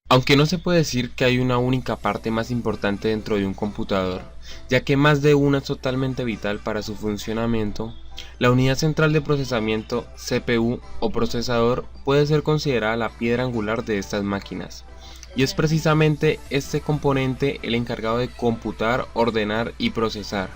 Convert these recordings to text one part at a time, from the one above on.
Aunque no se puede decir que hay una única parte más importante dentro de un computador, ya que más de una es totalmente vital para su funcionamiento, la unidad central de procesamiento CPU o procesador puede ser considerada la piedra angular de estas máquinas. Y es precisamente este componente el encargado de computar, ordenar y procesar.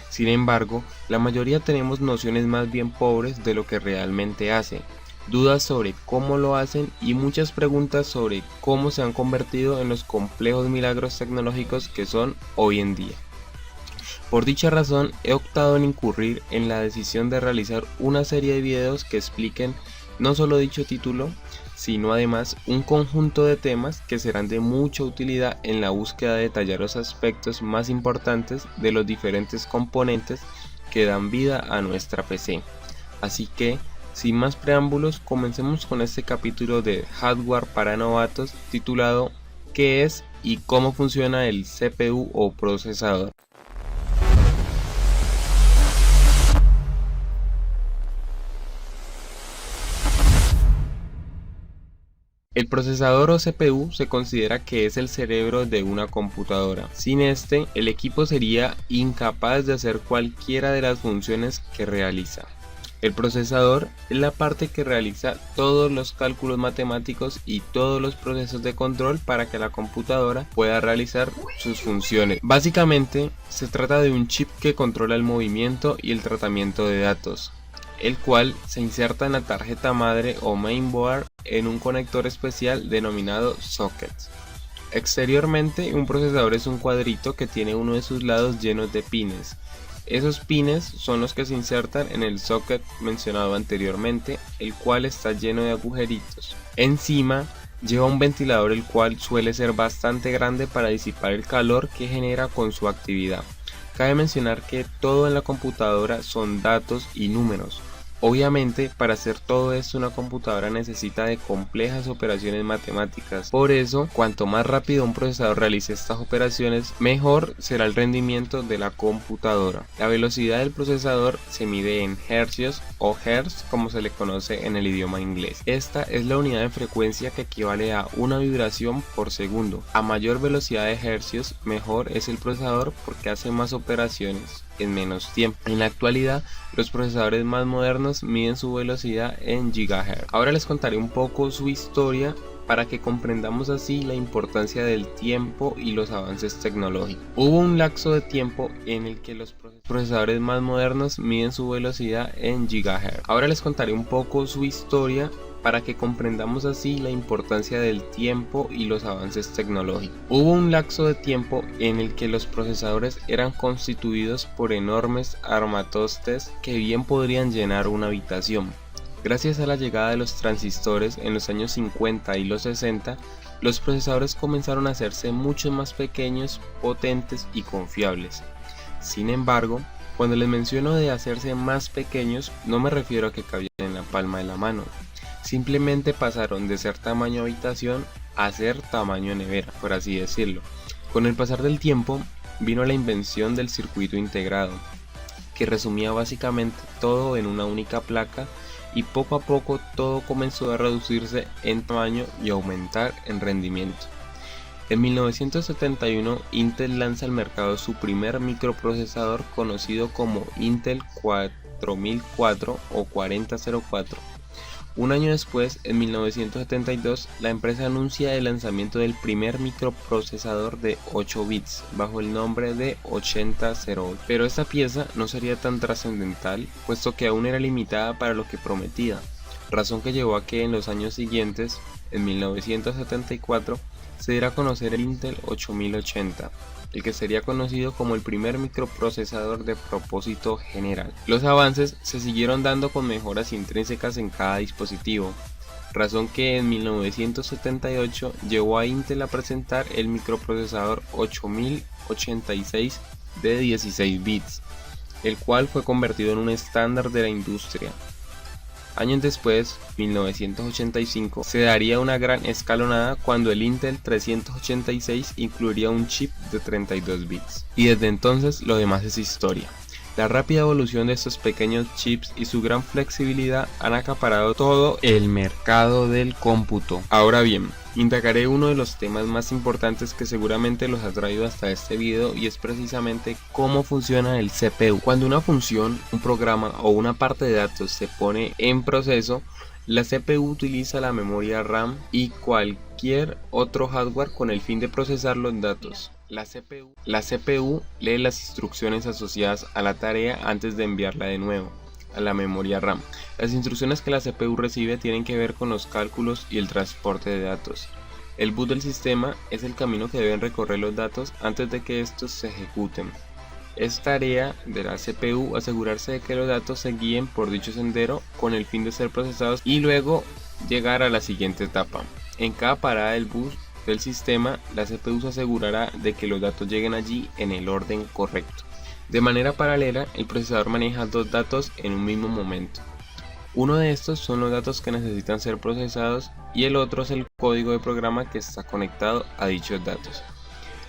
Sin embargo, la mayoría tenemos nociones más bien pobres de lo que realmente hace, dudas sobre cómo lo hacen y muchas preguntas sobre cómo se han convertido en los complejos milagros tecnológicos que son hoy en día. Por dicha razón, he optado en incurrir en la decisión de realizar una serie de videos que expliquen no solo dicho título, sino además un conjunto de temas que serán de mucha utilidad en la búsqueda de detallar los aspectos más importantes de los diferentes componentes que dan vida a nuestra PC. Así que, sin más preámbulos, comencemos con este capítulo de Hardware para novatos titulado ¿Qué es y cómo funciona el CPU o procesador? El procesador o CPU se considera que es el cerebro de una computadora. Sin este, el equipo sería incapaz de hacer cualquiera de las funciones que realiza. El procesador es la parte que realiza todos los cálculos matemáticos y todos los procesos de control para que la computadora pueda realizar sus funciones. Básicamente, se trata de un chip que controla el movimiento y el tratamiento de datos, el cual se inserta en la tarjeta madre o mainboard en un conector especial denominado socket. Exteriormente, un procesador es un cuadrito que tiene uno de sus lados llenos de pines. Esos pines son los que se insertan en el socket mencionado anteriormente, el cual está lleno de agujeritos. Encima lleva un ventilador, el cual suele ser bastante grande para disipar el calor que genera con su actividad. Cabe mencionar que todo en la computadora son datos y números. Obviamente, para hacer todo esto una computadora necesita de complejas operaciones matemáticas. Por eso, cuanto más rápido un procesador realice estas operaciones, mejor será el rendimiento de la computadora. La velocidad del procesador se mide en hercios o hertz, como se le conoce en el idioma inglés. Esta es la unidad de frecuencia que equivale a una vibración por segundo. A mayor velocidad de hercios, mejor es el procesador porque hace más operaciones en menos tiempo. En la actualidad, los procesadores más modernos miden su velocidad en gigahertz. Ahora les contaré un poco su historia para que comprendamos así la importancia del tiempo y los avances tecnológicos. Hubo un lapso de tiempo en el que los procesadores más modernos miden su velocidad en gigahertz. Ahora les contaré un poco su historia para que comprendamos así la importancia del tiempo y los avances tecnológicos. Hubo un lapso de tiempo en el que los procesadores eran constituidos por enormes armatostes que bien podrían llenar una habitación. Gracias a la llegada de los transistores en los años 50 y los 60, los procesadores comenzaron a hacerse mucho más pequeños, potentes y confiables. Sin embargo, cuando les menciono de hacerse más pequeños, no me refiero a que cabían en la palma de la mano. Simplemente pasaron de ser tamaño habitación a ser tamaño nevera, por así decirlo. Con el pasar del tiempo vino la invención del circuito integrado, que resumía básicamente todo en una única placa, y poco a poco todo comenzó a reducirse en tamaño y aumentar en rendimiento. En 1971 Intel lanza al mercado su primer microprocesador conocido como Intel 4004 o 4004. Un año después, en 1972, la empresa anuncia el lanzamiento del primer microprocesador de 8 bits bajo el nombre de 8008. Pero esta pieza no sería tan trascendental, puesto que aún era limitada para lo que prometía, razón que llevó a que en los años siguientes, en 1974, se diera a conocer el Intel 8080, el que sería conocido como el primer microprocesador de propósito general. Los avances se siguieron dando con mejoras intrínsecas en cada dispositivo, razón que en 1978 llevó a Intel a presentar el microprocesador 8086 de 16 bits, el cual fue convertido en un estándar de la industria. Años después, 1985, se daría una gran escalonada cuando el Intel 386 incluiría un chip de 32 bits. Y desde entonces lo demás es historia. La rápida evolución de estos pequeños chips y su gran flexibilidad han acaparado todo el mercado del cómputo. Ahora bien, indagaré uno de los temas más importantes que seguramente los ha traído hasta este video, y es precisamente cómo funciona el CPU. Cuando una función, un programa o una parte de datos se pone en proceso, la CPU utiliza la memoria RAM y cualquier otro hardware con el fin de procesar los datos. La CPU lee las instrucciones asociadas a la tarea antes de enviarla de nuevo a la memoria RAM. Las instrucciones que la CPU recibe tienen que ver con los cálculos y el transporte de datos. El boot del sistema es el camino que deben recorrer los datos antes de que estos se ejecuten. Es tarea de la CPU asegurarse de que los datos se guíen por dicho sendero con el fin de ser procesados y luego llegar a la siguiente etapa. En cada parada del bus del sistema, la CPU se asegurará de que los datos lleguen allí en el orden correcto. De manera paralela, el procesador maneja dos datos en un mismo momento. Uno de estos son los datos que necesitan ser procesados y el otro es el código de programa que está conectado a dichos datos.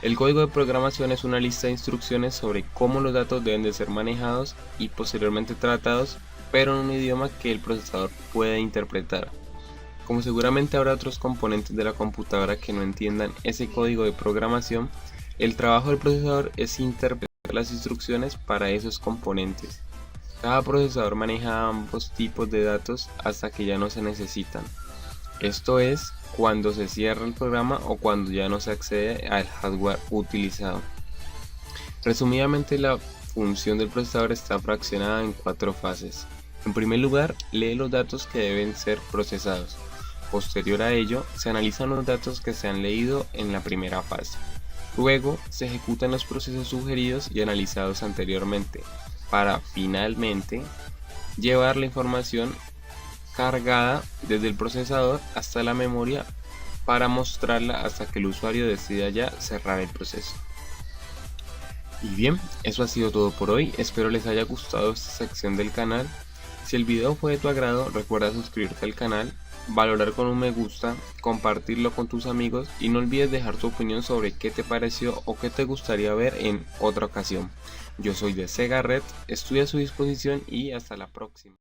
El código de programación es una lista de instrucciones sobre cómo los datos deben de ser manejados y posteriormente tratados, pero en un idioma que el procesador puede interpretar. Como seguramente habrá otros componentes de la computadora que no entiendan ese código de programación, el trabajo del procesador es interpretar las instrucciones para esos componentes. Cada procesador maneja ambos tipos de datos hasta que ya no se necesitan. Esto es cuando se cierra el programa o cuando ya no se accede al hardware utilizado. Resumidamente, la función del procesador está fraccionada en 4 fases. En primer lugar, lee los datos que deben ser procesados. Posterior a ello, se analizan los datos que se han leído en la primera fase. Luego, se ejecutan los procesos sugeridos y analizados anteriormente, para finalmente llevar la información cargada desde el procesador hasta la memoria para mostrarla hasta que el usuario decida ya cerrar el proceso. Y bien, eso ha sido todo por hoy. Espero les haya gustado esta sección del canal. Si el video fue de tu agrado, recuerda suscribirte al canal, valorar con un me gusta, compartirlo con tus amigos y no olvides dejar tu opinión sobre qué te pareció o qué te gustaría ver en otra ocasión. Yo soy de Sega Red, estoy a su disposición y hasta la próxima.